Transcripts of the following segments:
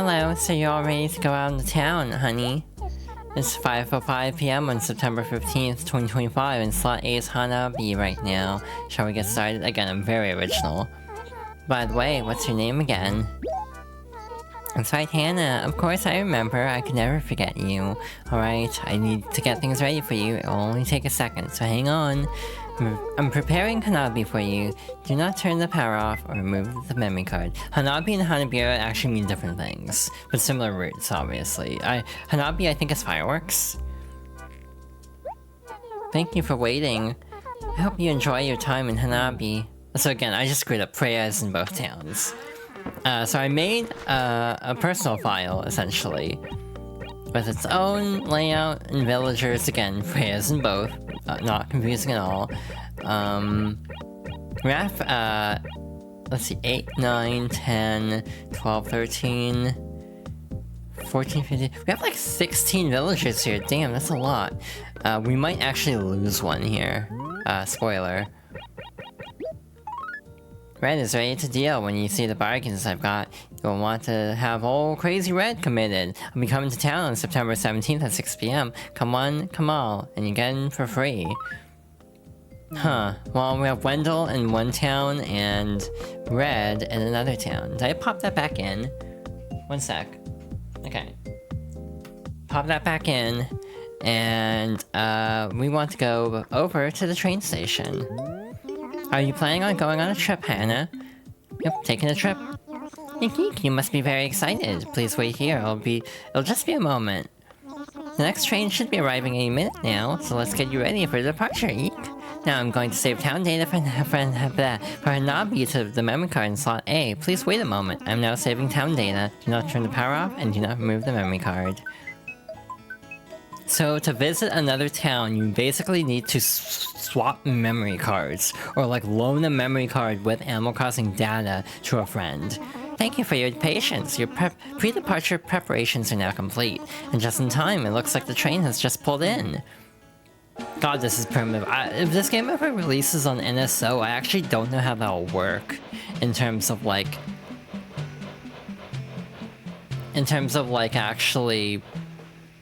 Hello, so you're all ready to go out into town, honey? It's 5:05 p.m. on September 15th, 2025, and slot A is Hanabi right now. Shall we get started? Again, I'm very original. By the way, what's your name again? That's right, Hannah. Of course I remember. I could never forget you. Alright, I need to get things ready for you. It'll only take a second, so hang on. I'm preparing Hanabi for you. Do not turn the power off or remove the memory card. Hanabi and Hanabira actually mean different things, but similar roots, obviously. Hanabi, I think, is fireworks. Thank you for waiting. I hope you enjoy your time in Hanabi. So again, I just screwed up. Freya is in both towns. So I made a personal file, essentially, with its own layout and villagers. Again, Freya's in both. Not confusing at all. We have, let's see, 8, 9, 10, 12, 13, 14, 15... We have like 16 villagers here. Damn, that's a lot. We might actually lose one here. Spoiler. Red is ready to deal. When you see the bargains I've got, you'll want to have old Crazy Red committed. I'll be coming to town on September 17th at 6 p.m. Come on, come all, and you get in for free. Huh. Well, we have Wendell in one town and Red in another town. Did I pop that back in? One sec. Okay. Pop that back in, and we want to go over to the train station. Are you planning on going on a trip, Hannah? Yep, taking a trip. Eek, you must be very excited. Please wait here. It'll just be a moment. The next train should be arriving any minute now, so let's get you ready for departure, Eek. Now I'm going to save town data for Hanabi to the memory card in slot A. Please wait a moment. I'm now saving town data. Do not turn the power off and do not remove the memory card. So to visit another town, you basically need to swap memory cards, or like loan a memory card with Animal Crossing data to a friend. Thank you for your patience. Your pre-departure preparations are now complete, and just in time, it looks like the train has just pulled in. God, this is primitive. If this game ever releases on NSO, I actually don't know how that'll work in terms of like actually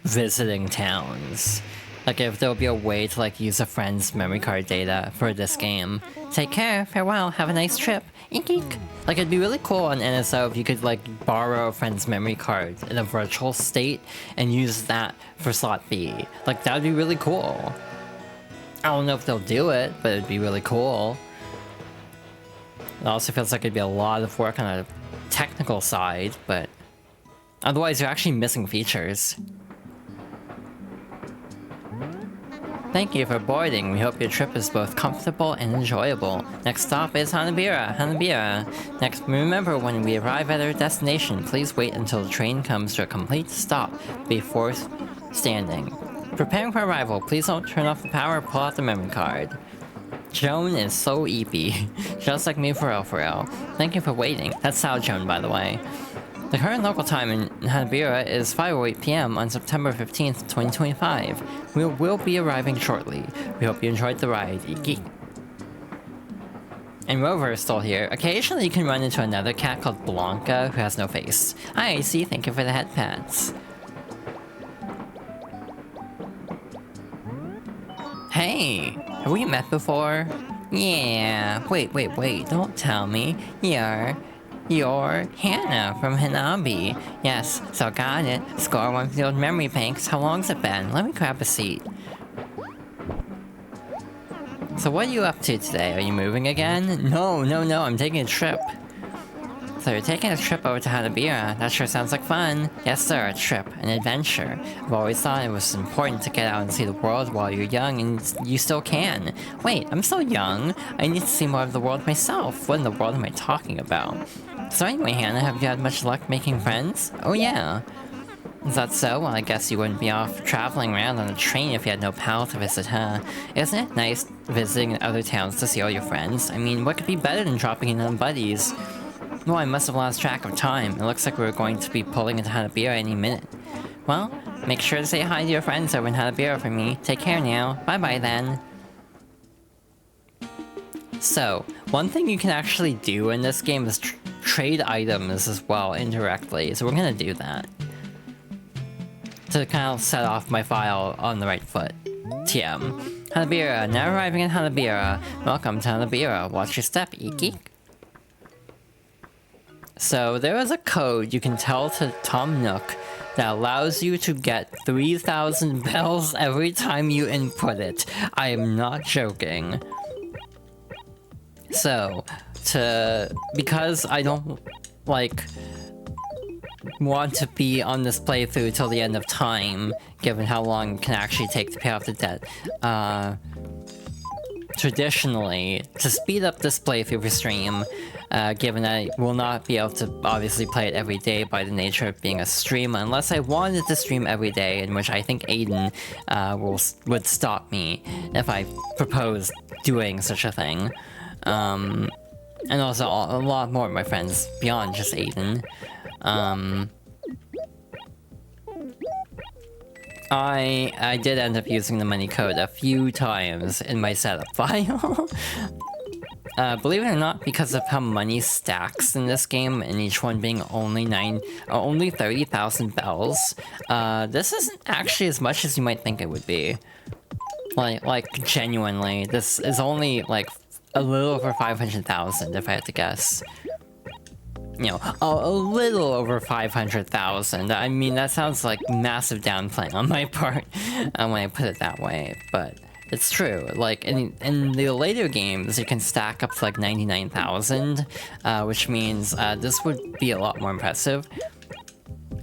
visiting towns. Like if there'll be a way to like use a friend's memory card data for this game. Take care, farewell, have a nice trip. Eek eek. Like it'd be really cool on NSO if you could like borrow a friend's memory card in a virtual state and use that for slot B. Like that'd be really cool. I don't know if they'll do it, but it'd be really cool. It also feels like it'd be a lot of work on a technical side, but otherwise you're actually missing features. Thank you for boarding. We hope your trip is both comfortable and enjoyable. Next stop is Hanabira. Next, remember when we arrive at our destination, please wait until the train comes to a complete stop before standing. Preparing for arrival, please don't turn off the power or pull out the memory card. Joan is so eepy. Just like me for real. Thank you for waiting. That's Sao Joan, by the way. The current local time in Hanabira is 5:08 p.m. on September 15th, 2025. We will be arriving shortly. We hope you enjoyed the ride. Eek. And Rover is still here. Occasionally you can run into another cat called Blanca who has no face. Hi, AC, thank you for the head pats. Hey, have we met before? Yeah, wait, don't tell me. You're Hannah from Hanabi. Yes, so got it. Score 1 field memory banks. How long's it been? Let me grab a seat. So what are you up to today? Are you moving again? No, I'm taking a trip. So you're taking a trip over to Hanabira. That sure sounds like fun. Yes sir, a trip, an adventure. I've always thought it was important to get out and see the world while you're young, and you still can. Wait, I'm so young. I need to see more of the world myself. What in the world am I talking about? So anyway, Hannah, have you had much luck making friends? Oh yeah. Is that so? Well, I guess you wouldn't be off traveling around on a train if you had no pal to visit, huh? Isn't it nice visiting other towns to see all your friends? I mean, what could be better than dropping in on buddies? Well, I must have lost track of time. It looks like we're going to be pulling into Hanabira any minute. Well, make sure to say hi to your friends over in Hanabira for me. Take care now. Bye-bye then. So, one thing you can actually do in this game is trade items as well indirectly, so we're gonna do that. To kind of set off my file on the right foot. TM. Hanabira, now arriving in Hanabira. Welcome to Hanabira. Watch your step, Iki. So there is a code you can tell to Tom Nook that allows you to get 3,000 bells every time you input it. I am not joking. So, because I don't, like, want to be on this playthrough till the end of time, given how long it can actually take to pay off the debt, traditionally, to speed up this playthrough for stream, given I will not be able to obviously play it every day by the nature of being a stream, unless I wanted to stream every day, in which I think Aiden would stop me if I proposed doing such a thing. And also a lot more of my friends beyond just Aiden. I did end up using the money code a few times in my setup file. Believe it or not, because of how money stacks in this game, and each one being only 30,000 bells, this isn't actually as much as you might think it would be. Like genuinely, this is only like a little over 500,000 if I had to guess. You know, a little over 500,000. I mean, that sounds like massive downplaying on my part when I put it that way, but it's true. Like, in the later games, you can stack up to like 99,000, which means this would be a lot more impressive.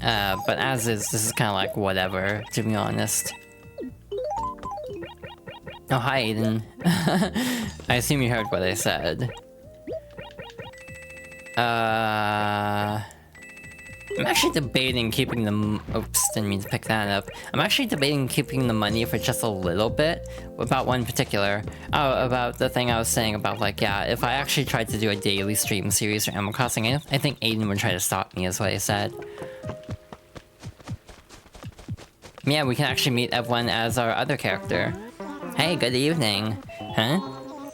But as is, this is kind of like whatever, to be honest. Oh, hi, Aiden. I assume you heard what I said. I'm actually debating keeping the... Oops, didn't mean to pick that up. I'm actually debating keeping the money for just a little bit. About one particular... Oh, about the thing I was saying about, like, yeah, if I actually tried to do a daily stream series for Animal Crossing, I think Aiden would try to stop me, is what I said. Yeah, we can actually meet Evelyn as our other character. Hey, good evening. Huh?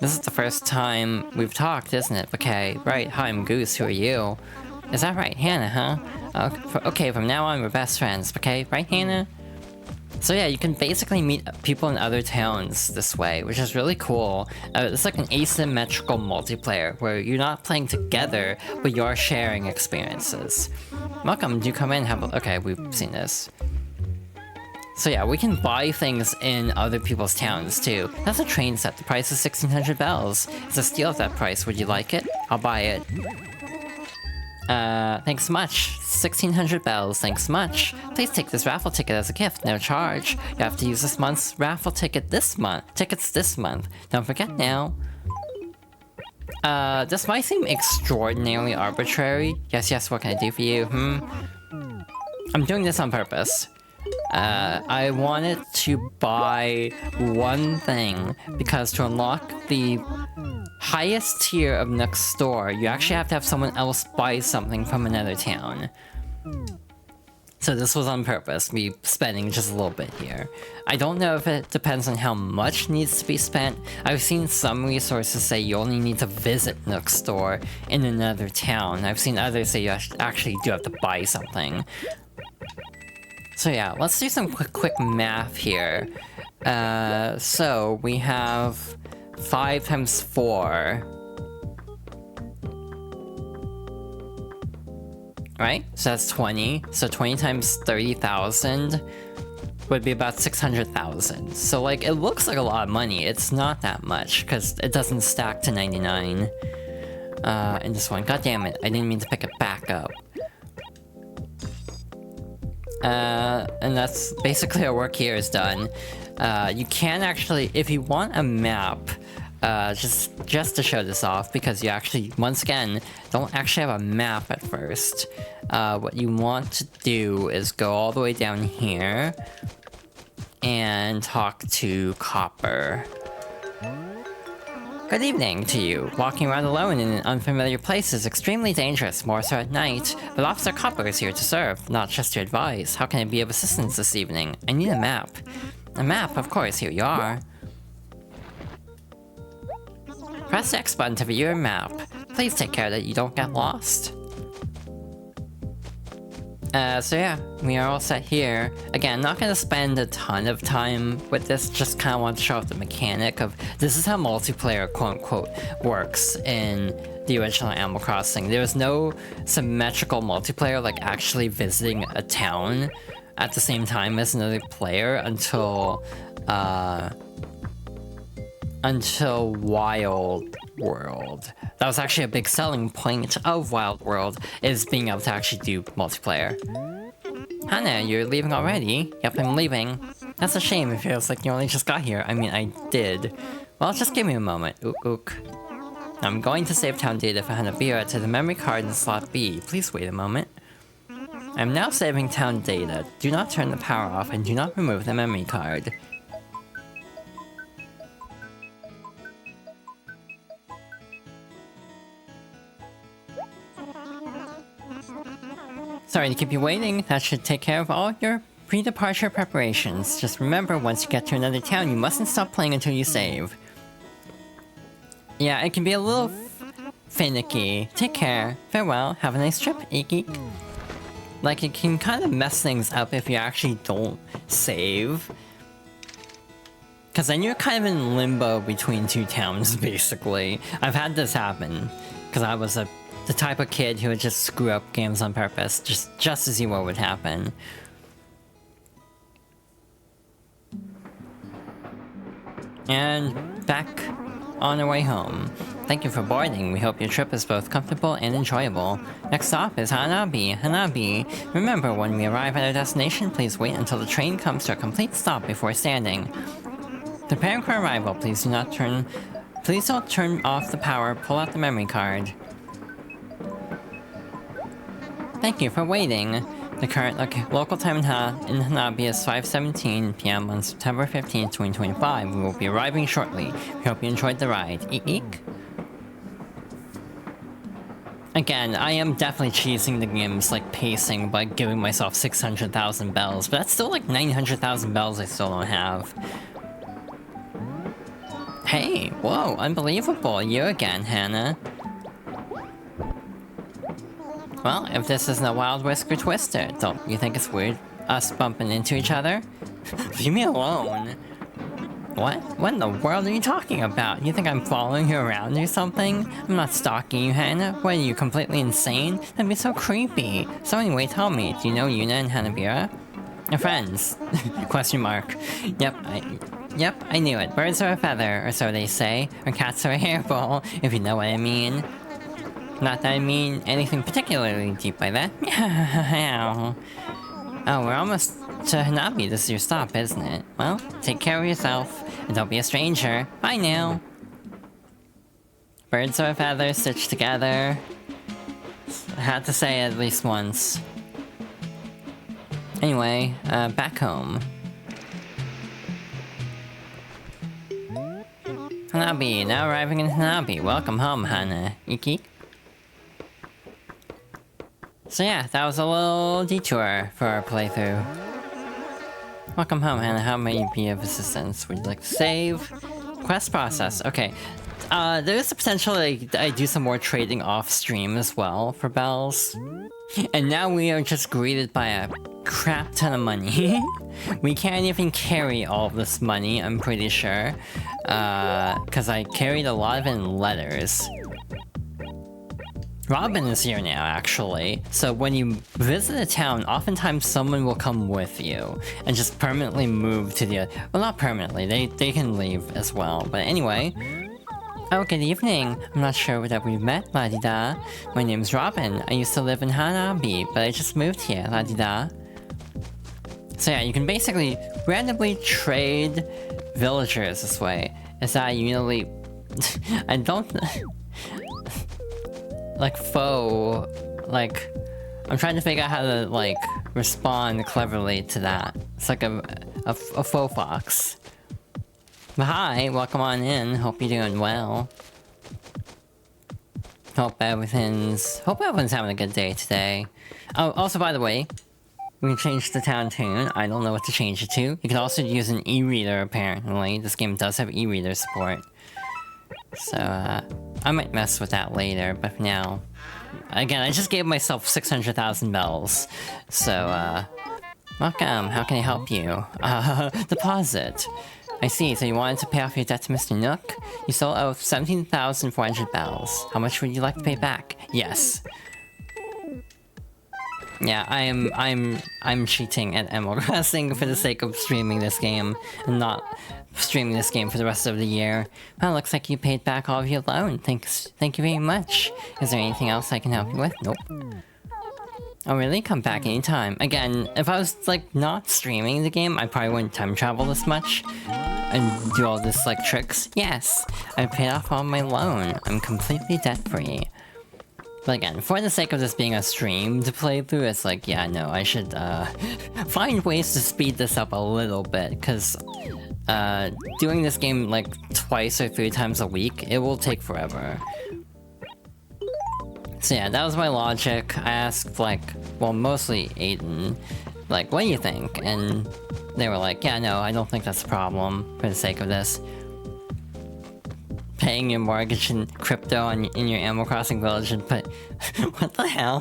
This is the first time we've talked, isn't it? Okay, right. Hi, I'm Goose. Who are you? Is that right, Hannah, huh? Okay, from now on, we're best friends, okay? Right, Hannah? So yeah, you can basically meet people in other towns this way, which is really cool. It's like an asymmetrical multiplayer, where you're not playing together, but you're sharing experiences. Welcome, do come in, okay, we've seen this. So yeah, we can buy things in other people's towns too. That's a train set. The price is 1,600 bells. It's a steal at that price. Would you like it? I'll buy it. Thanks much. 1,600 bells. Thanks much. Please take this raffle ticket as a gift. No charge. You have to use this month's raffle ticket this month. Tickets this month. Don't forget now. This might seem extraordinarily arbitrary. Yes, what can I do for you? I'm doing this on purpose. I wanted to buy one thing, because to unlock the highest tier of Nook's store, you actually have to have someone else buy something from another town. So this was on purpose, me spending just a little bit here. I don't know if it depends on how much needs to be spent. I've seen some resources say you only need to visit Nook's store in another town. I've seen others say you actually do have to buy something. So yeah, let's do some quick math here. So we have 5 times 4. Right? So that's 20. So 20 times 30,000 would be about 600,000. So like, it looks like a lot of money. It's not that much, because it doesn't stack to 99. In this one. God damn it, I didn't mean to pick it back up. And that's basically our work here is done. You can actually, if you want a map, just to show this off, because you actually, once again, don't actually have a map at first. What you want to do is go all the way down here and talk to Copper. Good evening to you. Walking around alone in an unfamiliar place is extremely dangerous, more so at night, but Officer Copper is here to serve, not just to advise. How can I be of assistance this evening? I need a map. A map, of course, here you are. Press X button to view your map. Please take care that you don't get lost. So yeah, we are all set here. Again, not gonna spend a ton of time with this, just kind of want to show off the mechanic of this is how multiplayer quote-unquote works in the original Animal Crossing. There was no symmetrical multiplayer, like actually visiting a town at the same time as another player until Wild World. That was actually a big selling point of Wild World, is being able to actually do multiplayer. Hannah, you're leaving already? Yep, I'm leaving. That's a shame, it feels like you only just got here. I mean, I did. Well, just give me a moment. Ook. I'm going to save town data for Hanabira to the memory card in slot B. Please wait a moment. I'm now saving town data. Do not turn the power off and do not remove the memory card. Sorry to keep you waiting, that should take care of all your pre-departure preparations. Just remember, once you get to another town, you mustn't stop playing until you save. Yeah, it can be a little finicky. Take care. Farewell. Have a nice trip, Eek. Like, it can kind of mess things up if you actually don't save. Because then you're kind of in limbo between two towns, basically. I've had this happen. Because I was the type of kid who would just screw up games on purpose, just to see what would happen. And back on our way home. Thank you for boarding. We hope your trip is both comfortable and enjoyable. Next stop is Hanabi. Remember, when we arrive at our destination, please wait until the train comes to a complete stop before standing. Preparing for arrival, please don't turn off the power, pull out the memory card. Thank you for waiting. The current local time in Hanabi is 5:17 PM on September 15th, 2025. We will be arriving shortly. We hope you enjoyed the ride. Eek. Again, I am definitely cheesing the game's pacing by giving myself 600,000 bells, but that's still 900,000 bells I still don't have. Hey, whoa, unbelievable. You again, Hannah. Well, if this isn't a Wild Whisker Twister, don't you think it's weird us bumping into each other? Leave me alone. What? What in the world are you talking about? You think I'm following you around or something? I'm not stalking you, Hannah. What, are you completely insane? That'd be so creepy. So anyway, tell me, do you know Yuna and Hanabira? They're friends. Question mark. Yep, I knew it. Birds are a feather, or so they say. Or cats are a hairball, if you know what I mean. Not that I mean anything particularly deep by that. Oh, we're almost to Hanabi. This is your stop, isn't it? Well, take care of yourself, and don't be a stranger. Bye now! Birds are a feather stitched together. I had to say it at least once. Anyway, back home. Hanabi, now arriving in Hanabi. Welcome home, Hana. Iki? So yeah, that was a little detour for our playthrough. Welcome home, Hannah. How may you be of assistance? Would you like to save? Quest process. Okay. There is the potential that I do some more trading off stream as well for bells. And now we are just greeted by a crap ton of money. We can't even carry all of this money, I'm pretty sure. Because I carried a lot of it in letters. Robin is here now, actually. So when you visit a town, oftentimes someone will come with you and just permanently move to the... Well, not permanently. They can leave as well. But anyway... Oh, good evening. I'm not sure that we've met, la-di-da. My name's Robin. I used to live in Hanabi, but I just moved here, la-di-da. So yeah, you can basically randomly trade villagers this way. Is that usually... I don't... I'm trying to figure out how to, respond cleverly to that. It's like a faux fox. But hi, welcome on in. Hope you're doing well. Hope everyone's having a good day today. Oh, also, by the way, we can change the town tune. I don't know what to change it to. You can also use an e-reader, apparently. This game does have e-reader support. So, I might mess with that later, but for now... Again, I just gave myself 600,000 bells. So, welcome. How can I help you? Deposit. I see, so you wanted to pay off your debt to Mr. Nook? You still owe 17,400 bells. How much would you like to pay back? Yes. Yeah, I'm cheating at Animal Crossing for the sake of streaming this game, and not streaming this game for the rest of the year. Well, looks like you paid back all of your loan. Thank you very much. Is there anything else I can help you with? Nope. Oh really? Come back anytime. Again, if I was, like, not streaming the game, I probably wouldn't time travel this much. And do all this, like, tricks. Yes! I paid off all my loan. I'm completely debt-free. But again, for the sake of this being a streamed playthrough, it's like, yeah, no, I should, find ways to speed this up a little bit, because, doing this game, like, twice or 3 times a week, it will take forever. So yeah, that was my logic. I asked, like, well, mostly Aiden, like, what do you think? And they were like, yeah, no, I don't think that's a problem for the sake of this. Paying your mortgage in crypto in your Animal Crossing village, but what the hell?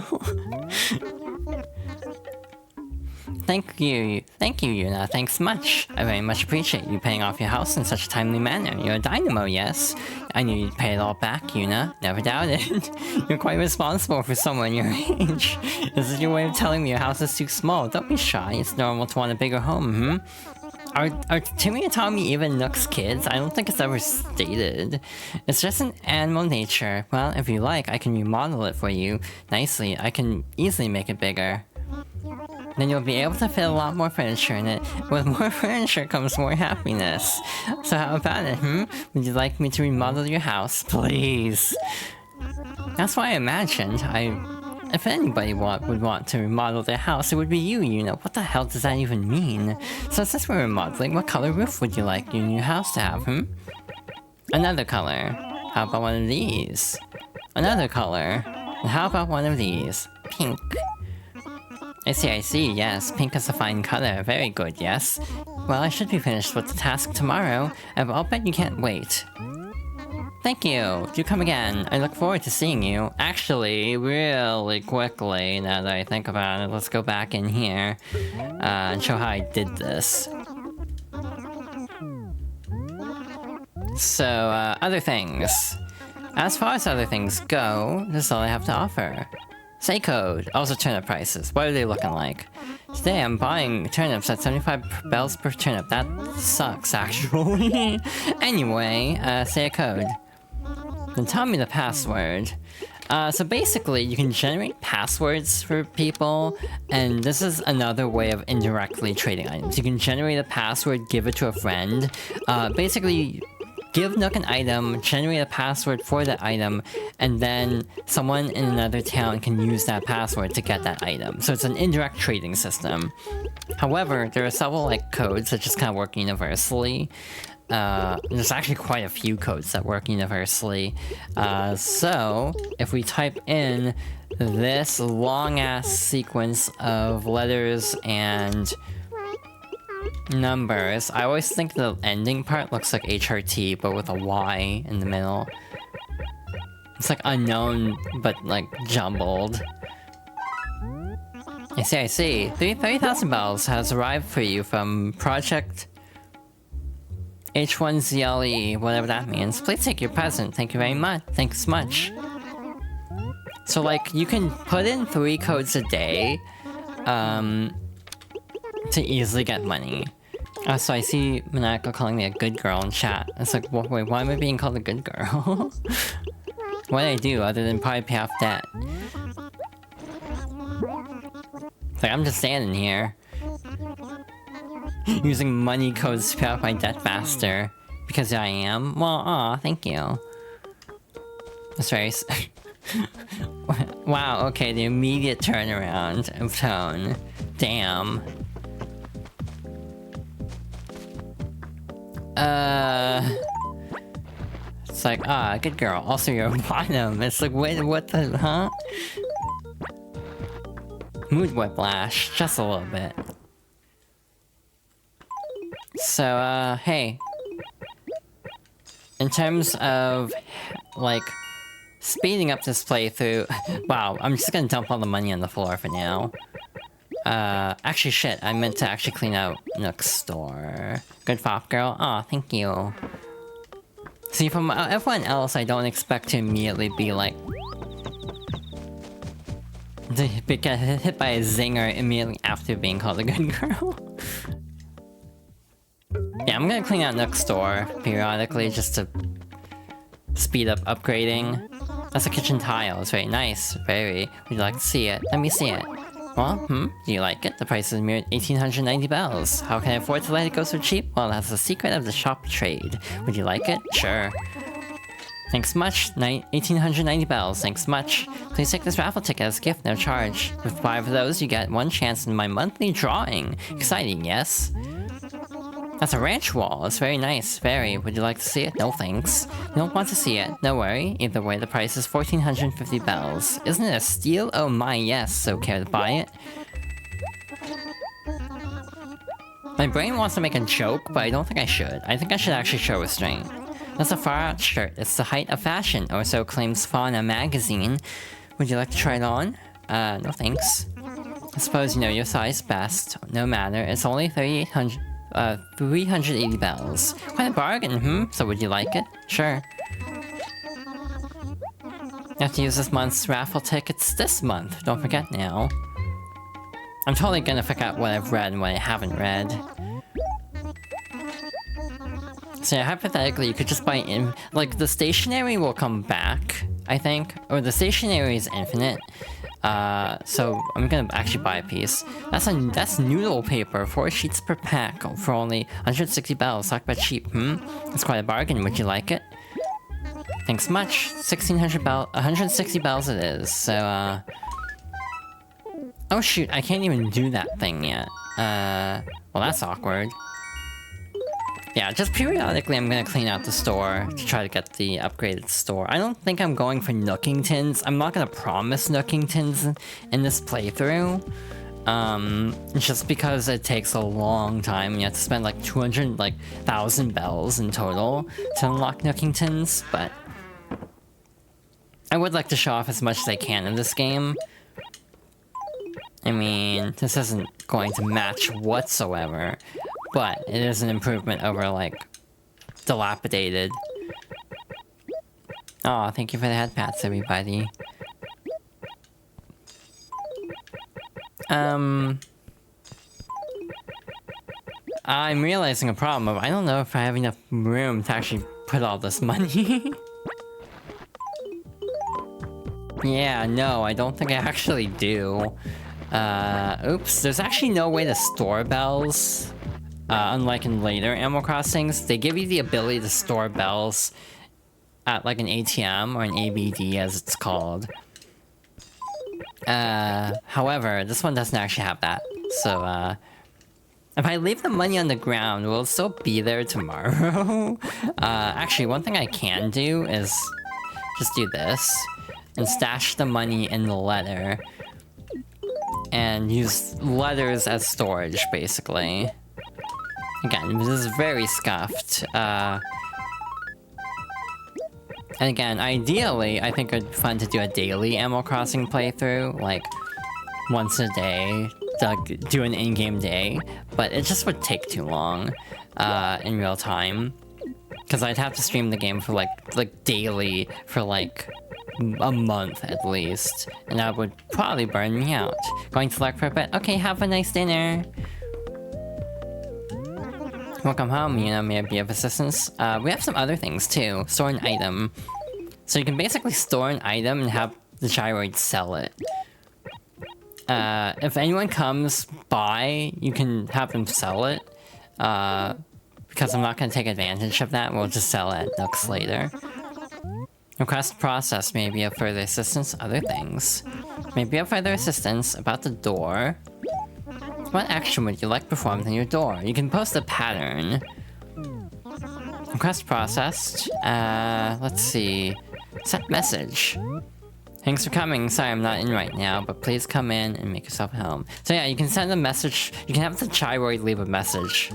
Thank you, Yuna. Thanks much. I very much appreciate you paying off your house in such a timely manner. You're a dynamo, yes? I knew you'd pay it all back, Yuna. Never doubted. You're quite responsible for someone your age. This is your way of telling me your house is too small. Don't be shy. It's normal to want a bigger home, Are Timmy and Tommy even Nook's kids? I don't think it's ever stated. It's just an animal nature. Well, if you like, I can remodel it for you nicely. I can easily make it bigger. Then you'll be able to fit a lot more furniture in it. With more furniture comes more happiness. So how about it, Would you like me to remodel your house, please? That's what I imagined. If anybody would want to remodel their house, it would be you, Yuna. What the hell does that even mean? So since we're remodeling, what color roof would you like your new house to have, Another color. How about one of these? Another color. And how about one of these? Pink. I see, yes. Pink is a fine color. Very good, yes. Well, I should be finished with the task tomorrow. I'll bet you can't wait. Thank you. Do come again. I look forward to seeing you. Actually, really quickly, now that I think about it, let's go back in here and show how I did this. So, other things. As far as other things go, this is all I have to offer. Say code. Also turnip prices. What are they looking like? Today I'm buying turnips at 75 bells per turnip. That sucks, actually. Anyway, say a code. Then tell me the password. So basically, you can generate passwords for people, and this is another way of indirectly trading items. You can generate a password, give it to a friend. Basically, give Nook an item, generate a password for that item, and then someone in another town can use that password to get that item. So it's an indirect trading system. However, there are several like codes that just kind of work universally. There's actually quite a few codes that work universally. So if we type in this long-ass sequence of letters and numbers, I always think the ending part looks like HRT, but with a Y in the middle. It's like unknown, but like jumbled. I see. 30,000 bells has arrived for you from Project H1ZLE, whatever that means. Please take your present. Thank you very much. Thanks much. So like, you can put in 3 codes a day, to easily get money. So I see Manako calling me a good girl in chat. It's like, wait, why am I being called a good girl? What did I do other than probably pay off debt? It's like, I'm just standing here. Using money codes to pay off my debt faster. Because I am? Well, aw, thank you. That's very... Wow, okay, the immediate turnaround of tone. Damn. It's like, good girl. Also, you're a bottom. It's like, wait, what the, huh? Mood whiplash, just a little bit. So, hey. In terms of, like, speeding up this playthrough. Wow, I'm just gonna dump all the money on the floor for now. Actually shit, I meant to actually clean out Nook's store. Good fop girl. Aw, thank you. See, from everyone else, I don't expect to immediately be like... to get hit by a zinger immediately after being called a good girl. Yeah, I'm gonna clean out Nook's store periodically just to speed up upgrading. That's a kitchen tile. It's very nice. Very. Would you like to see it? Let me see it. Well, do you like it? The price is mere 1,890 bells. How can I afford to let it go so cheap? Well, that's the secret of the shop trade. Would you like it? Sure. Thanks much. 1,890 bells. Thanks much. Please take this raffle ticket as a gift, no charge. With 5 of those, you get 1 chance in my monthly drawing. Exciting, yes? That's a ranch wall. It's very nice. Very. Would you like to see it? No thanks. You don't want to see it? No worry. Either way, the price is 1,450 bells. Isn't it a steal? Oh my, yes. So care to buy it? My brain wants to make a joke, but I don't think I should. I think I should actually show restraint. That's a far-out shirt. It's the height of fashion, or so claims Fauna magazine. Would you like to try it on? No thanks. I suppose you know your size best. No matter. It's only 380 bells. Quite a bargain, So would you like it? Sure. You have to use this month's raffle tickets this month. Don't forget now. I'm totally gonna forget what I've read and what I haven't read. So yeah, hypothetically, you could just buy in... Like, the stationery will come back, I think. Or the stationery is infinite. So I'm gonna actually buy a piece. That's noodle paper, 4 sheets per pack for only 160 bells. Talk about cheap, It's quite a bargain. Would you like it? Thanks much. 160 bells it is. So oh shoot, I can't even do that thing yet. Well, that's awkward. Yeah, just periodically I'm gonna clean out the store to try to get the upgraded store. I don't think I'm going for Nookingtons. I'm not gonna promise Nookingtons in this playthrough. Just because it takes a long time. You have to spend like 1,000 bells in total to unlock Nookingtons, but... I would like to show off as much as I can in this game. I mean, this isn't going to match whatsoever. But it is an improvement over, like, dilapidated. Aw, thank you for the head pats, everybody. I'm realizing a problem of I don't know if I have enough room to actually put all this money. Yeah, no, I don't think I actually do. Oops, there's actually no way to store bells. Unlike in later Animal Crossings, they give you the ability to store bells at like an ATM or an ABD as it's called. However, this one doesn't actually have that. So, if I leave the money on the ground, will it still be there tomorrow? Actually, one thing I can do is just do this and stash the money in the letter and use letters as storage, basically. Again, this is very scuffed. And again, ideally, I think it'd be fun to do a daily Animal Crossing playthrough, like, once a day, to do an in-game day, but it just would take too long, in real time. Because I'd have to stream the game for, like, daily for, like, a month at least, and that would probably burn me out. Going to Lark for a bit? Okay, have a nice dinner! Welcome home, Yuna, may I be of assistance? We have some other things too. Store an item. So you can basically store an item and have the gyroid sell it. If anyone comes by, you can have them sell it. Because I'm not going to take advantage of that, we'll just sell it at Nooks later. Request process, maybe of further assistance, other things. Maybe of further assistance about the door. What action would you like performed on your door? You can post a pattern. Request processed. Let's see. Set message. Thanks for coming. Sorry I'm not in right now, but please come in and make yourself at home. So yeah, you can send a message. You can have the gyroid leave a message.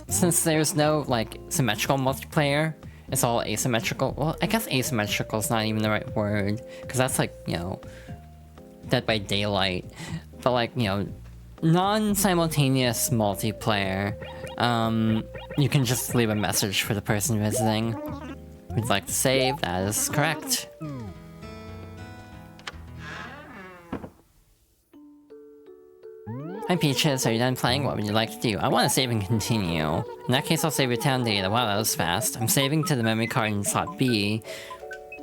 Since there's no, like, symmetrical multiplayer it's all asymmetrical. Well, I guess asymmetrical is not even the right word, because that's like, you know, Dead by Daylight. But like, you know, non-simultaneous multiplayer. You can just leave a message for the person visiting. We'd like to save, that is correct. Hi Peaches, are you done playing? What would you like to do? I want to save and continue. In that case, I'll save your town data. Wow, that was fast. I'm saving to the memory card in slot B,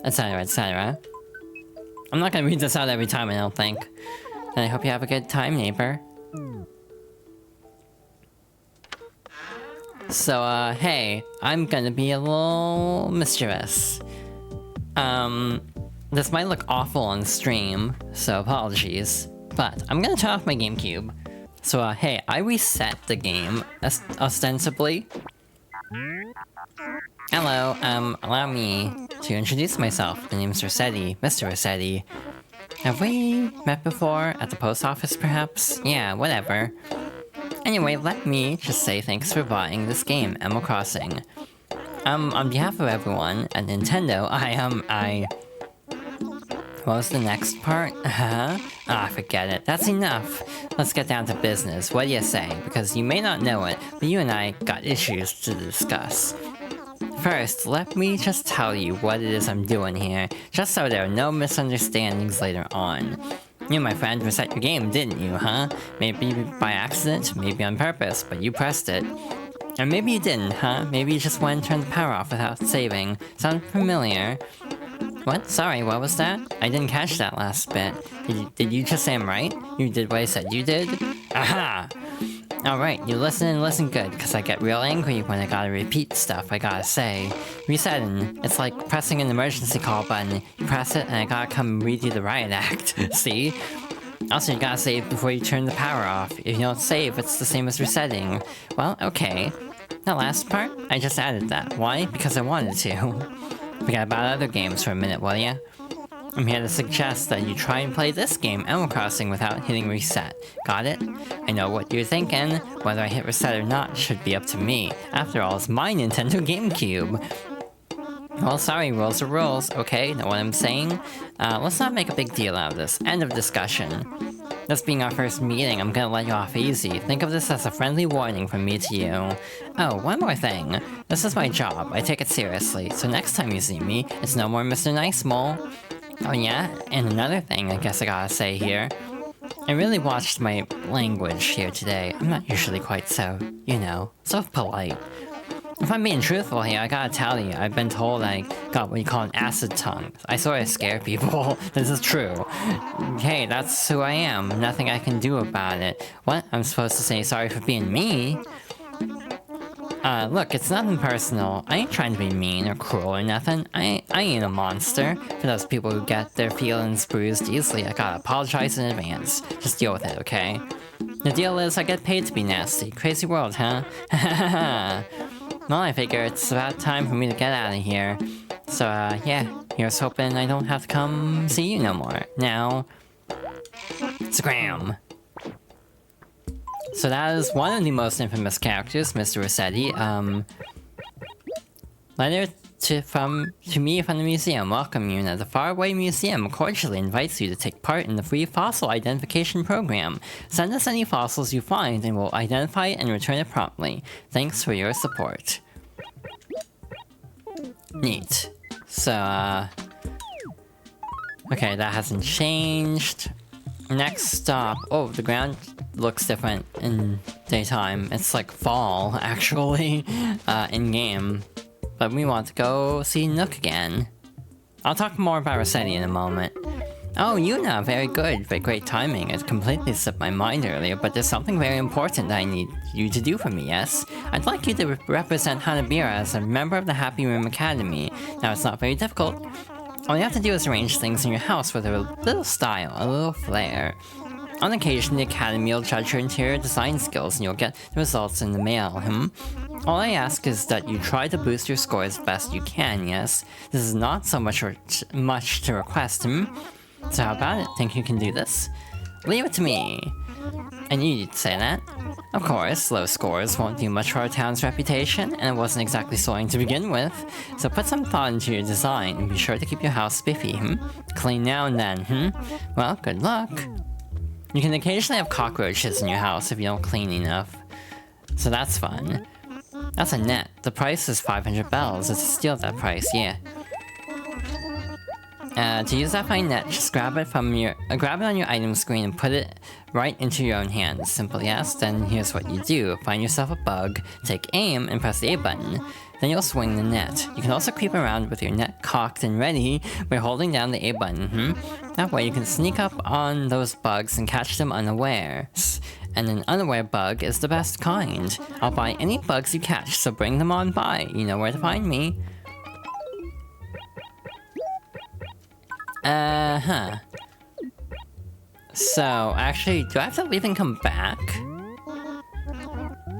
etc, etc. I'm not gonna read this out every time, I don't think. And I hope you have a good time, neighbor. So, hey, I'm gonna be a little mischievous. This might look awful on stream, so apologies. But I'm gonna turn off my GameCube. So, hey, I reset the game, ostensibly. Hello, allow me to introduce myself. The name's Rossetti, Mr. Rossetti. Have we met before? At the post office, perhaps? Yeah, whatever. Anyway, let me just say thanks for buying this game, Animal Crossing. On behalf of everyone at Nintendo, what was the next part? Forget it. That's enough. Let's get down to business. What do you say? Because you may not know it, but you and I got issues to discuss. First, let me just tell you what it is I'm doing here, just so there are no misunderstandings later on. You, my friend, reset your game, didn't you, huh? Maybe by accident, maybe on purpose, but you pressed it. And maybe you didn't, huh? Maybe you just went and turned the power off without saving. Sound familiar? What? Sorry, what was that? I didn't catch that last bit. Did you just say I'm right? You did what I said you did? Aha! Alright, you listen and listen good, because I get real angry when I gotta repeat stuff I gotta say. Resetting. It's like pressing an emergency call button. You press it and I gotta come and read you the riot act. See? Also, you gotta save before you turn the power off. If you don't save, it's the same as resetting. Well, okay. That last part, I just added that. Why? Because I wanted to. Forget about other games for a minute, will ya? I'm here to suggest that you try and play this game, Animal Crossing, without hitting reset. Got it? I know what you're thinking. Whether I hit reset or not should be up to me. After all, it's my Nintendo GameCube. Well, sorry, rules are rules, okay? Know what I'm saying? Let's not make a big deal out of this. End of discussion. This being our first meeting, I'm gonna let you off easy. Think of this as a friendly warning from me to you. Oh, one more thing. This is my job. I take it seriously. So next time you see me, it's no more Mr. Nice Mole. Oh yeah, and another thing I guess I gotta say here. I really watched my language here today. I'm not usually quite so, you know, so polite. If I'm being truthful here, I gotta tell you, I've been told I got what you call an acid tongue. I sort of scare people. This is true. Hey, that's who I am. Nothing I can do about it. What? I'm supposed to say sorry for being me? Look, it's nothing personal. I ain't trying to be mean or cruel or nothing. I ain't a monster. For those people who get their feelings bruised easily, I gotta apologize in advance. Just deal with it, okay? The deal is I get paid to be nasty. Crazy world, huh? Well, I figure it's about time for me to get out of here. So, yeah, here's hoping I don't have to come see you no more. Now, Scram! So that is one of the most infamous characters, Mr. Rossetti. Letter to me from the museum. Welcome, Yuna. The Faraway Museum cordially invites you to take part in the free fossil identification program. Send us any fossils you find and we'll identify it and return it promptly. Thanks for your support. Neat. So, okay, that hasn't changed. Next stop. Oh, the ground looks different in daytime. It's like fall, actually, in-game. But we want to go see Nook again. I'll talk more about Rossetti in a moment. Oh, Yuna, very good, but great timing. It completely slipped my mind earlier, but there's something very important that I need you to do for me, yes? I'd like you to represent Hanabira as a member of the Happy Room Academy. Now, it's not very difficult. All you have to do is arrange things in your house with a little style, a little flair. On occasion, the Academy will judge your interior design skills and you'll get the results in the mail, All I ask is that you try to boost your score as best you can, yes? This is not so much to request, So how about it? Think you can do this? Leave it to me. I knew you'd say that. Of course, low scores won't do much for our town's reputation, and it wasn't exactly soaring to begin with. So put some thought into your design, and be sure to keep your house spiffy, Clean now and then, Well, good luck. You can occasionally have cockroaches in your house if you don't clean enough. So that's fun. That's a net. The price is 500 bells. It's a steal at that price, yeah. To use that fine net, just grab it on your item screen and put it right into your own hands. Simple, yes? Then here's what you do. Find yourself a bug, take aim, and press the A button. Then you'll swing the net. You can also creep around with your net cocked and ready by holding down the A button, That way you can sneak up on those bugs and catch them unawares. And an unaware bug is the best kind. I'll buy any bugs you catch, so bring them on by. You know where to find me. So, actually, do I have to leave and come back?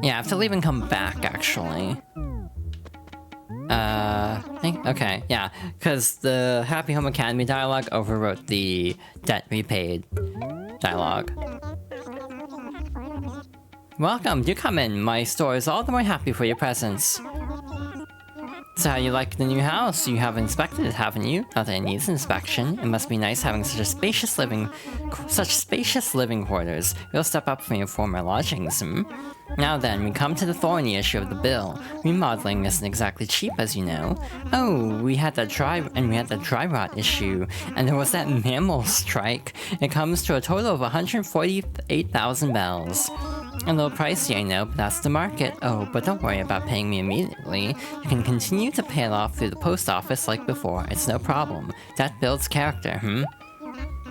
Yeah, I have to leave and come back, actually. Okay, yeah. Because the Happy Home Academy dialogue overwrote the debt repaid dialogue. Welcome, do come in. My store is all the more happy for your presence. So how you like the new house? You have inspected it, haven't you? Not that it needs inspection. It must be nice having such spacious living quarters. You'll step up from your former lodgings, Now then, we come to the thorny issue of the bill. Remodeling isn't exactly cheap, as you know. Oh, we had that dry rot issue, and there was that mammal strike. It comes to a total of 148,000 bells. A little pricey, I know, but that's the market. Oh, but don't worry about paying me immediately. You can continue to pay it off through the post office like before. It's no problem. That builds character,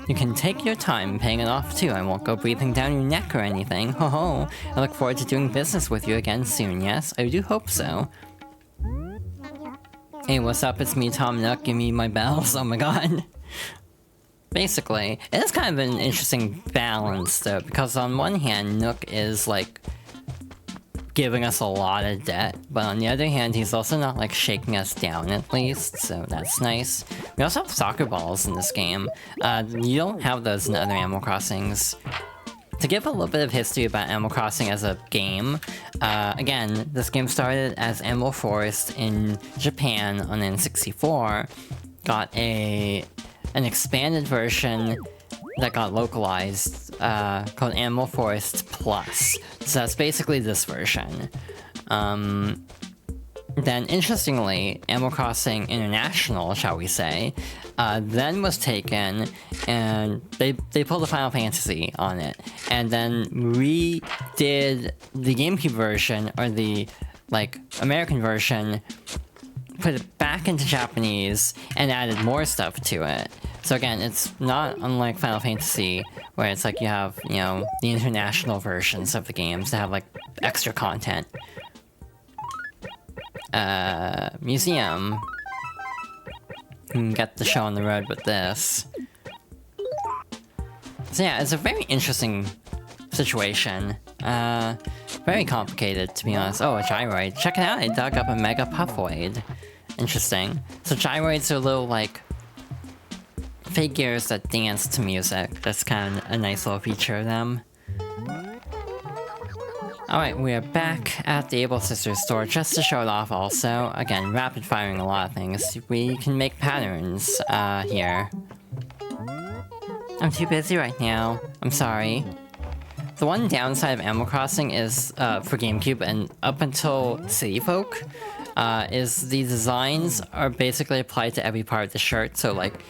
You can take your time paying it off too. I won't go breathing down your neck or anything. Ho ho. I look forward to doing business with you again soon, yes? I do hope so. Hey, what's up? It's me, Tom Nook. Give me my bells. Oh my god. Basically, it is kind of an interesting balance though, because on one hand, Nook is like giving us a lot of debt, but on the other hand, he's also not like shaking us down at least, so that's nice. We also have soccer balls in this game. You don't have those in other Animal Crossings. To give a little bit of history about Animal Crossing as a game, again, this game started as Animal Forest in Japan on N64, got an expanded version that got localized, called Animal Forest Plus. So that's basically this version. Then, interestingly, Animal Crossing International, shall we say, then was taken, and they pulled a Final Fantasy on it, and then redid the GameCube version, or the, like, American version, put it back into Japanese, and added more stuff to it. So again, it's not unlike Final Fantasy, where it's like you have, you know, the international versions of the games that have, like, extra content. Museum. You can get the show on the road with this. So yeah, it's a very interesting situation. Very complicated, to be honest. Oh, a gyroid. Check it out, I dug up a Mega Puffoid. Interesting. So gyroids are little, like, figures that dance to music. That's kind of a nice little feature of them. Alright, we are back at the Able Sisters store just to show it off also. Again, rapid firing a lot of things. We can make patterns, here. I'm too busy right now. I'm sorry. The one downside of Animal Crossing is, for GameCube and up until City Folk, is the designs are basically applied to every part of the shirt, so like,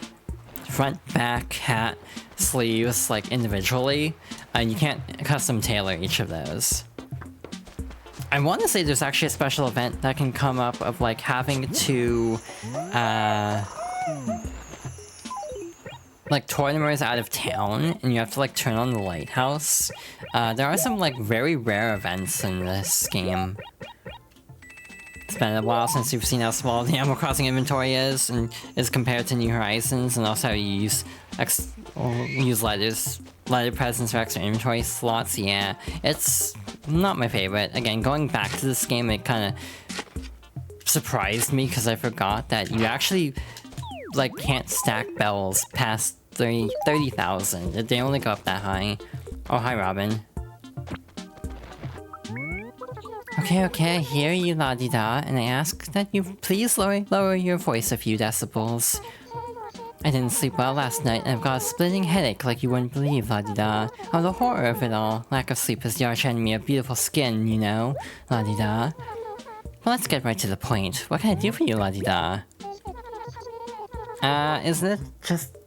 front, back, hat, sleeves, like, individually. You can't custom tailor each of those. I want to say there's actually a special event that can come up of, like, having to, like, tour numbers out of town, and you have to, like, turn on the lighthouse. There are some, like, very rare events in this game. It's been a while since you've seen how small the Animal Crossing inventory is, and is compared to New Horizons, and also how you use letter presents for extra inventory slots. Yeah, it's not my favorite. Again, going back to this game, it kind of surprised me because I forgot that you actually, like, can't stack bells past 30,000. They only go up that high. Oh, hi, Robin. Okay, I hear you, la-di-da, and I ask that you please lower your voice a few decibels. I didn't sleep well last night, and I've got a splitting headache like you wouldn't believe, la-di-da. Oh, the horror of it all. Lack of sleep is the arch enemy of beautiful skin, you know, la-di-da. Well, let's get right to the point. What can I do for you, la-di-da?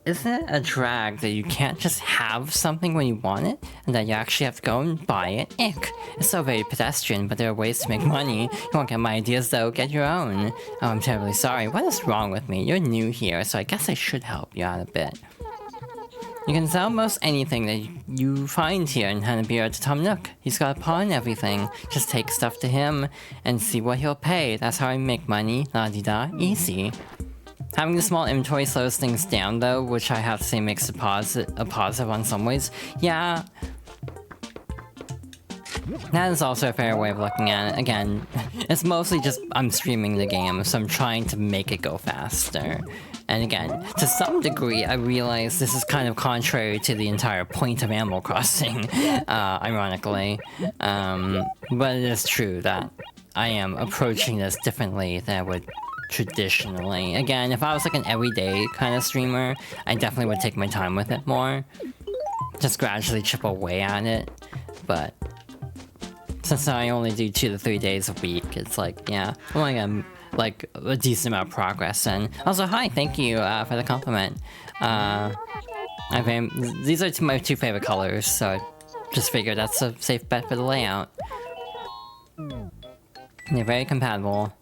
Isn't it a drag that you can't just have something when you want it, and that you actually have to go and buy it? Ick! It's so very pedestrian, but there are ways to make money. You won't get my ideas though, get your own. Oh, I'm terribly sorry. What is wrong with me? You're new here, so I guess I should help you out a bit. You can sell most anything that you find here in Hanabiya to Tom Nook. He's got a pawn and everything. Just take stuff to him and see what he'll pay. That's how I make money. La-di-da. Easy. Having a small inventory slows things down though, which I have to say makes a positive on some ways. Yeah. That is also a fair way of looking at it. Again, it's mostly just I'm streaming the game, so I'm trying to make it go faster. And again, to some degree, I realize this is kind of contrary to the entire point of Animal Crossing, ironically. But it is true that I am approaching this differently than I would traditionally. Again, if I was like an everyday kind of streamer, I definitely would take my time with it more. Just gradually chip away at it. But since I only do 2 to 3 days a week, it's like, yeah, I'm only gonna like a decent amount of progress. And also, hi, thank you for the compliment. These are my 2 favorite colors, so I just figured that's a safe bet for the layout. They're very compatible.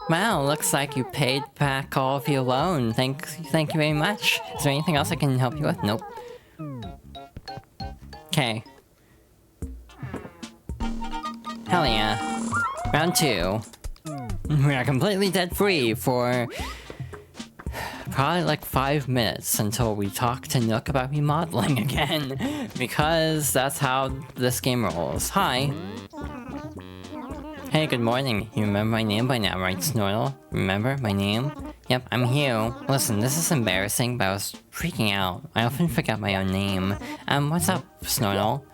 Wow, looks like you paid back all of your loan. Thank you very much. Is there anything else I can help you with? Nope. Okay. Hell yeah. Round 2. We are completely debt free for probably like 5 minutes until we talk to Nook about remodeling again. Because that's how this game rolls. Hi. Hey, good morning. You remember my name by now, right, Snortle? Remember my name? Yep, I'm Hugh. Listen, this is embarrassing, but I was freaking out. I often forget my own name. What's up, Snortle?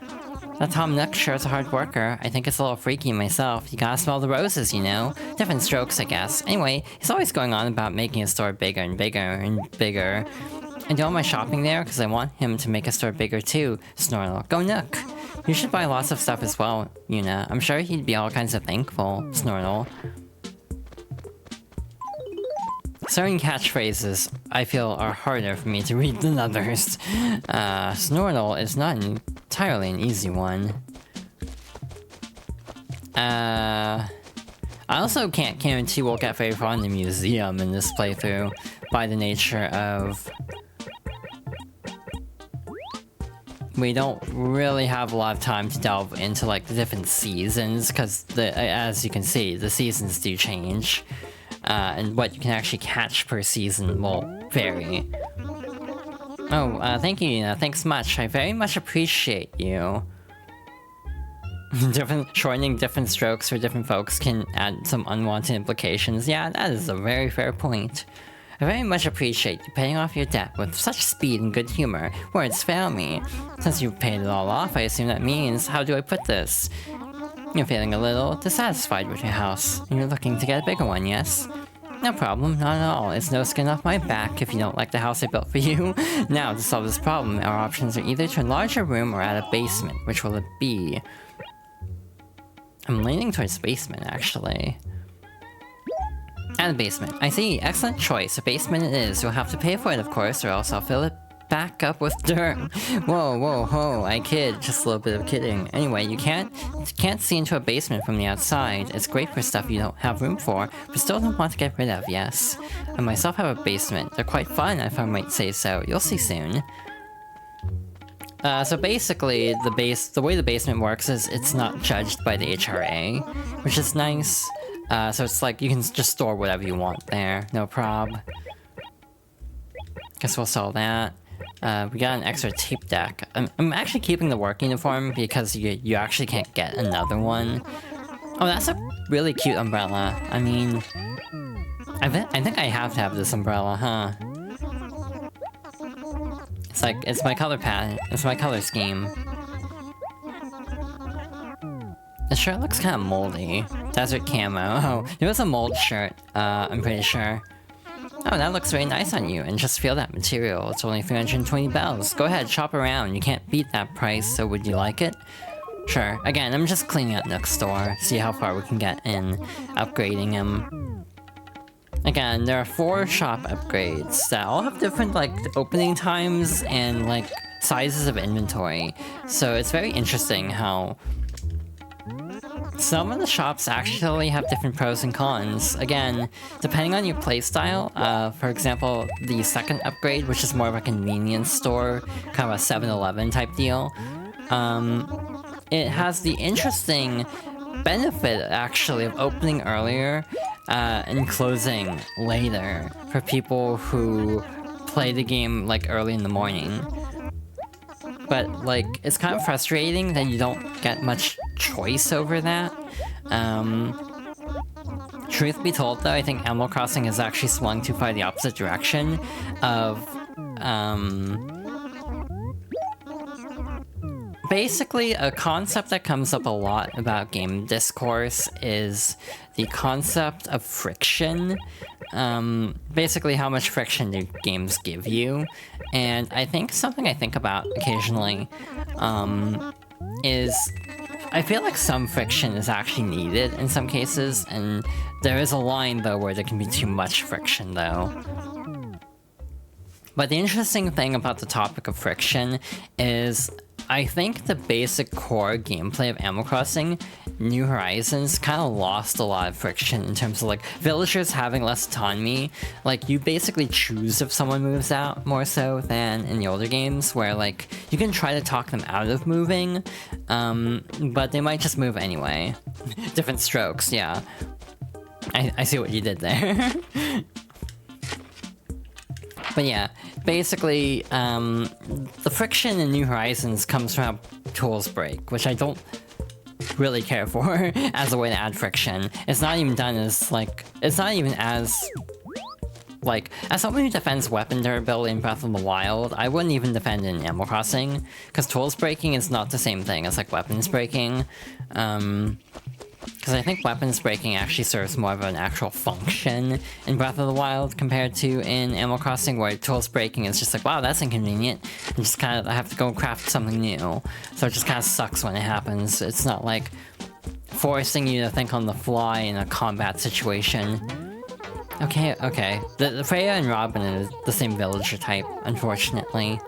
That Tom Nook sure is a hard worker. I think it's a little freaky myself. You gotta smell the roses, you know? Different strokes, I guess. Anyway, he's always going on about making a store bigger and bigger and bigger. I do all my shopping there because I want him to make a store bigger too, Snortle. Go Nook! You should buy lots of stuff as well, Yuna. I'm sure he'd be all kinds of thankful, Snortle. Certain catchphrases, I feel, are harder for me to read than others. Snortle is not entirely an easy one. I also can't guarantee we'll get very far in the museum in this playthrough, by the nature of... we don't really have a lot of time to delve into like the different seasons, because as you can see, the seasons do change. And what you can actually catch per season will vary. Oh, thank you, Yuna. Thanks much. I very much appreciate you. Shortening different strokes for different folks can add some unwanted implications. Yeah, that is a very fair point. I very much appreciate you paying off your debt with such speed and good humor. Words fail me. Since you've paid it all off, I assume that means, how do I put this? You're feeling a little dissatisfied with your house, and you're looking to get a bigger one, yes? No problem, not at all. It's no skin off my back if you don't like the house I built for you. Now, to solve this problem, our options are either to enlarge your room or add a basement. Which will it be? I'm leaning towards basement, actually. Add a basement. I see. Excellent choice. A basement it is. You'll have to pay for it, of course, or else I'll fill it back up with dirt. Whoa, ho. I kid. Just a little bit of kidding. Anyway, you can't see into a basement from the outside. It's great for stuff you don't have room for, but still don't want to get rid of, yes. I myself have a basement. They're quite fun, if I might say so. You'll see soon. So basically, the way the basement works is it's not judged by the HRA, which is nice. So it's like you can just store whatever you want there, no prob. Guess we'll sell that. We got an extra tape deck. I'm actually keeping the work uniform because you actually can't get another one. Oh, that's a really cute umbrella. I mean, I think I have to have this umbrella, huh? It's like, it's my color palette, it's my color scheme. The shirt looks kind of moldy. Desert camo. Oh, it was a mold shirt, I'm pretty sure. Oh, that looks very nice on you, and just feel that material. It's only 320 bells. Go ahead, shop around. You can't beat that price, so would you like it? Sure. Again, I'm just cleaning out Nook's store, see how far we can get in upgrading him. Again, there are 4 shop upgrades that all have different, like, opening times and, like, sizes of inventory. So it's very interesting how some of the shops actually have different pros and cons. Again, depending on your playstyle, for example, the second upgrade, which is more of a convenience store, kind of a 7-Eleven type deal, it has the interesting benefit, actually, of opening earlier and closing later for people who play the game, like, early in the morning. But, like, it's kind of frustrating that you don't get much choice over that. Truth be told, though, I think Animal Crossing has actually swung too far the opposite direction of, basically, a concept that comes up a lot about game discourse is the concept of friction. Basically, how much friction do games give you? And I think something I think about occasionally is I feel like some friction is actually needed in some cases, and there is a line, though, where there can be too much friction, though. But the interesting thing about the topic of friction is I think the basic core gameplay of Animal Crossing New Horizons kind of lost a lot of friction in terms of, like, villagers having less autonomy. Like, you basically choose if someone moves out more so than in the older games, where, like, you can try to talk them out of moving, but they might just move anyway. Different strokes, yeah. I see what you did there. But yeah, basically, the friction in New Horizons comes from how tools break, which I don't really care for as a way to add friction. It's not even done as, like, it's not even as, like, as someone who defends weapon durability in Breath of the Wild, I wouldn't even defend it in Animal Crossing, because tools breaking is not the same thing as, like, weapons breaking. Because I think weapons breaking actually serves more of an actual function in Breath of the Wild compared to in Animal Crossing, where tools breaking is just like, wow, that's inconvenient. And just kind of, I have to go craft something new. So it just kind of sucks when it happens. It's not like forcing you to think on the fly in a combat situation. Okay. The Freya and Robin is the same villager type, unfortunately.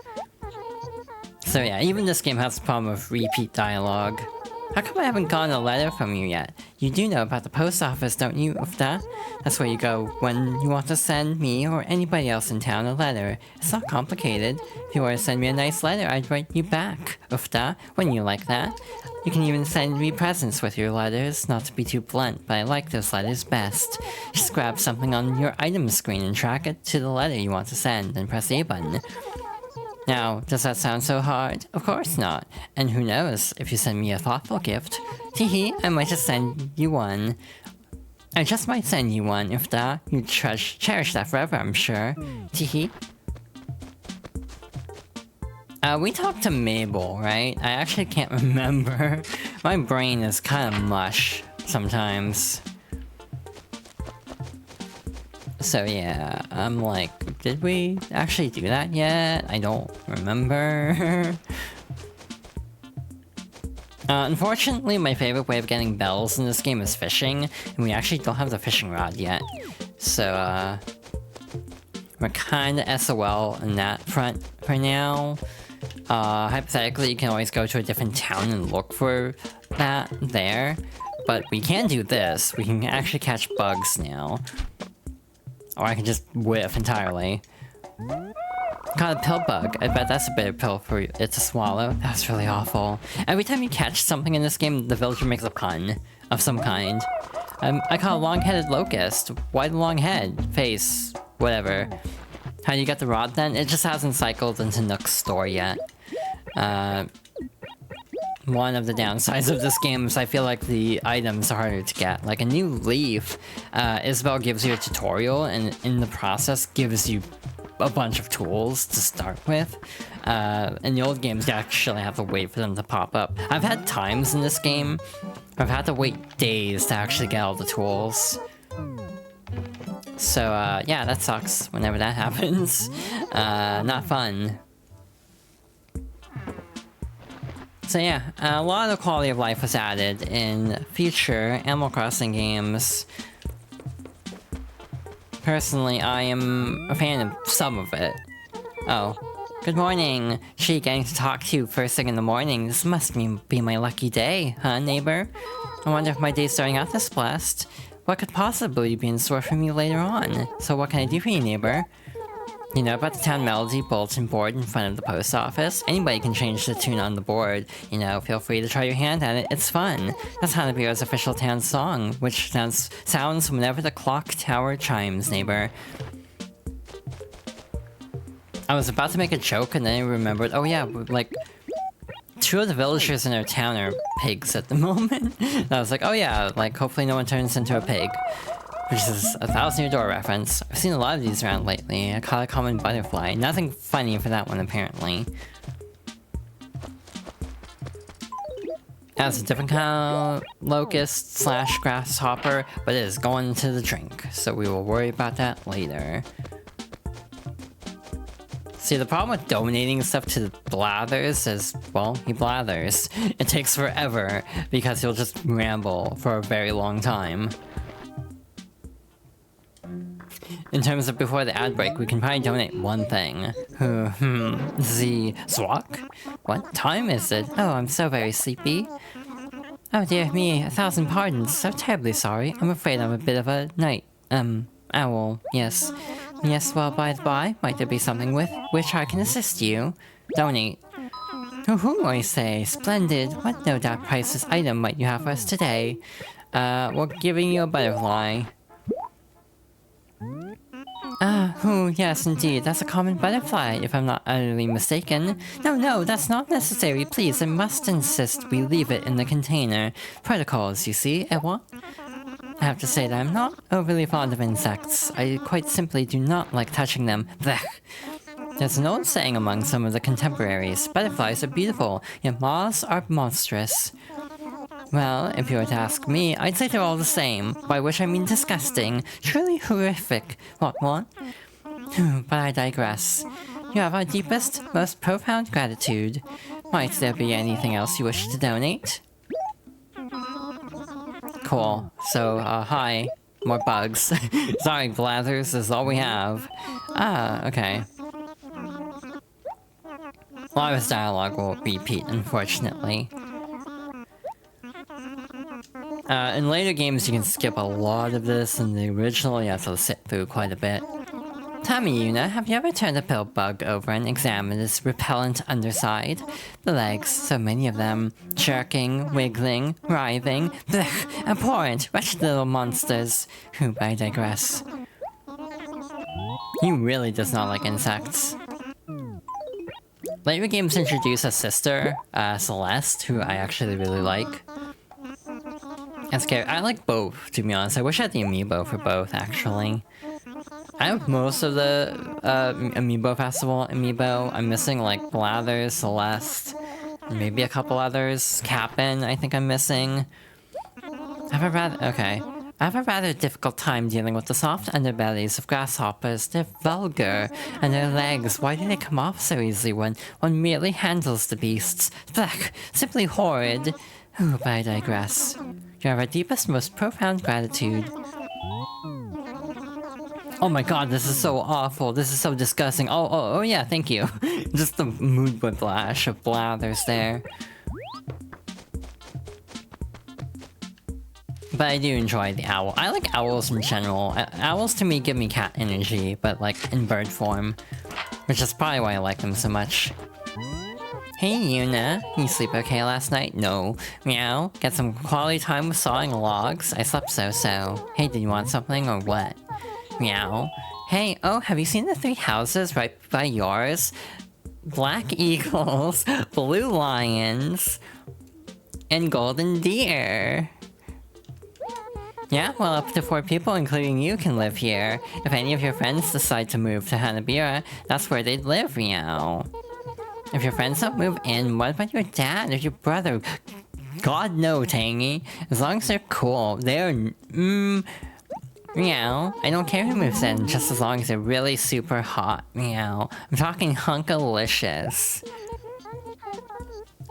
So yeah, even this game has the problem of repeat dialogue. How come I haven't gotten a letter from you yet? You do know about the post office, don't you, Ufta? That's where you go when you want to send me or anybody else in town a letter. It's not complicated. If you want to send me a nice letter, I'd write you back, Ufta, when you like that. You can even send me presents with your letters, not to be too blunt, but I like those letters best. Just grab something on your item screen and track it to the letter you want to send, and press the A button. Now, does that sound so hard? Of course not. And who knows, if you send me a thoughtful gift, teehee, I might just send you one. I just might send you one, if that. You'd cherish that forever, I'm sure. Teehee. We talked to Mabel, right? I actually can't remember. My brain is kind of mush sometimes. So yeah, I'm like, did we actually do that yet? I don't remember. Unfortunately, my favorite way of getting bells in this game is fishing, and we actually don't have the fishing rod yet. So, we're kinda SOL in that front for now. Hypothetically, you can always go to a different town and look for that there. But we can do this. We can actually catch bugs now. Or I can just whiff entirely. Got a pill bug. I bet that's a bitter pill for it to swallow. That's really awful. Every time you catch something in this game, the villager makes a pun of some kind. I caught a long-headed locust. Why the long head? Face. Whatever. How do you get the rod then? It just hasn't cycled into Nook's store yet. One of the downsides of this game is I feel like the items are harder to get. Like a new leaf, Isabelle gives you a tutorial and in the process gives you a bunch of tools to start with. In the old games, you actually have to wait for them to pop up. I've had times in this game where I've had to wait days to actually get all the tools. So, yeah, that sucks whenever that happens. Not fun. So yeah, a lot of quality of life was added in future Animal Crossing games. Personally, I am a fan of some of it. Oh. Good morning. Gee, getting to talk to you first thing in the morning. This must be my lucky day, huh, neighbor? I wonder if my day's starting out this blessed. What could possibly be in store for me later on? So what can I do for you, neighbor? You know about the town melody bulletin board in front of the post office? Anybody can change the tune on the board. You know, feel free to try your hand at it. It's fun. That's Hanabira's official town song, which sounds whenever the clock tower chimes, neighbor. I was about to make a joke and then I remembered, oh yeah, like, 2 of the villagers in our town are pigs at the moment. And I was like, oh yeah, like, hopefully no one turns into a pig. Which is a 1,000-year-door reference. I've seen a lot of these around lately. I caught a common butterfly. Nothing funny for that one, apparently. That's a different kind of locust slash grasshopper, but it is going into the drink, so we will worry about that later. See, the problem with donating stuff to Blathers is, well, he blathers. It takes forever, because he'll just ramble for a very long time. In terms of before the ad break, we can probably donate one thing. The Zwok? What time is it? Oh, I'm so very sleepy. Oh dear me, 1,000 pardons. So terribly sorry. I'm afraid I'm a bit of a night, owl. Yes. Yes, well, by the by, might there be something with which I can assist you? Donate. Woohoo, I say. Splendid. What no doubt priceless item might you have for us today? We're giving you a butterfly. Yes, indeed. That's a common butterfly, if I'm not utterly mistaken. No, that's not necessary. Please, I must insist we leave it in the container. Protocols, you see, what? I have to say that I'm not overly fond of insects. I quite simply do not like touching them. Blech. There's an old saying among some of the contemporaries. Butterflies are beautiful, yet moths are monstrous. Well, if you were to ask me, I'd say they're all the same, by which I mean disgusting, truly horrific. What? But I digress. You have our deepest, most profound gratitude. Might there be anything else you wish to donate? Cool. So, hi. More bugs. Sorry, Blathers, this is all we have. Okay. A lot of his dialogue will repeat, unfortunately. In later games, you can skip a lot of this. In the original, you have to sit through quite a bit. Tell me, Yuna, have you ever turned a pill bug over and examined its repellent underside? The legs, so many of them. Jerking, wiggling, writhing. Blech, abhorrent, wretched little monsters. But I digress. He really does not like insects. Later games introduce a sister, Celeste, who I actually really like. That's scary. I like both, to be honest. I wish I had the amiibo for both, actually. I have most of the Amiibo Festival amiibo. I'm missing like Blathers, Celeste, and maybe a couple others. Cap'n, I think I'm missing. I have a rather difficult time dealing with the soft underbellies of grasshoppers. They're vulgar, and their legs, why do they come off so easily when one merely handles the beasts? Blech, simply horrid. But I digress. You have our deepest, most profound gratitude. Oh my god, this is so awful. This is so disgusting. Oh yeah, thank you. Just the mood whiplash of Blathers there. But I do enjoy the owl. I like owls in general. Owls to me give me cat energy, but like in bird form. Which is probably why I like them so much. Hey Yuna, you sleep okay last night? No. Meow, get some quality time with sawing logs? I slept so-so. Hey, did you want something or what? Meow. Hey, oh, have you seen the 3 houses right by yours? Black eagles, blue lions, and golden deer. Yeah, well, up to 4 people, including you, can live here. If any of your friends decide to move to Hanabira, that's where they'd live, meow. If your friends don't move in, what about your dad or your brother? God no, Tangy. As long as they're cool, they're meow. I don't care who moves in, just as long as they're really super hot. Meow. I'm talking hunkalicious.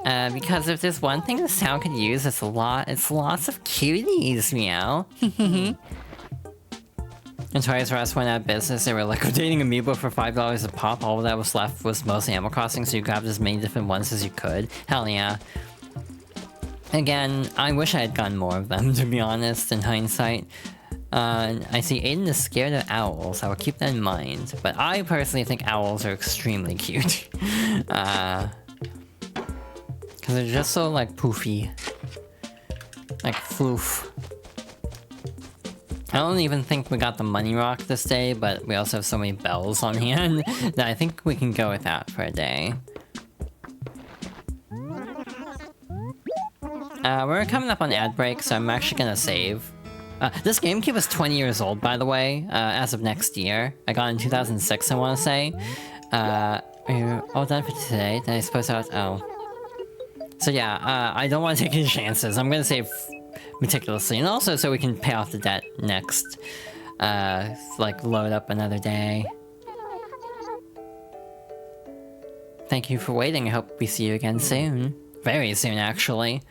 Because if there's one thing this town could use, it's lots of cuties, meow. And Toys R Us went out of business. They were liquidating Amiibo for $5 a pop. All that was left was mostly Animal Crossing, so you grabbed as many different ones as you could. Hell yeah. Again, I wish I had gotten more of them, to be honest, in hindsight. I see Aiden is scared of owls. I will keep that in mind. But I personally think owls are extremely cute. Because they're just so, like, poofy. Like, floof. I don't even think we got the money rock this day, but we also have so many bells on hand that I think we can go with that for a day. We're coming up on ad break, so I'm actually gonna save. This GameCube is 20 years old, by the way, as of next year. I got it in 2006, I want to say. Are you all done for today? Then I suppose I was... Oh. So yeah, I don't want to take any chances. I'm gonna save meticulously, and also so we can pay off the debt next. Like, load up another day. Thank you for waiting. I hope we see you again soon. Very soon, actually.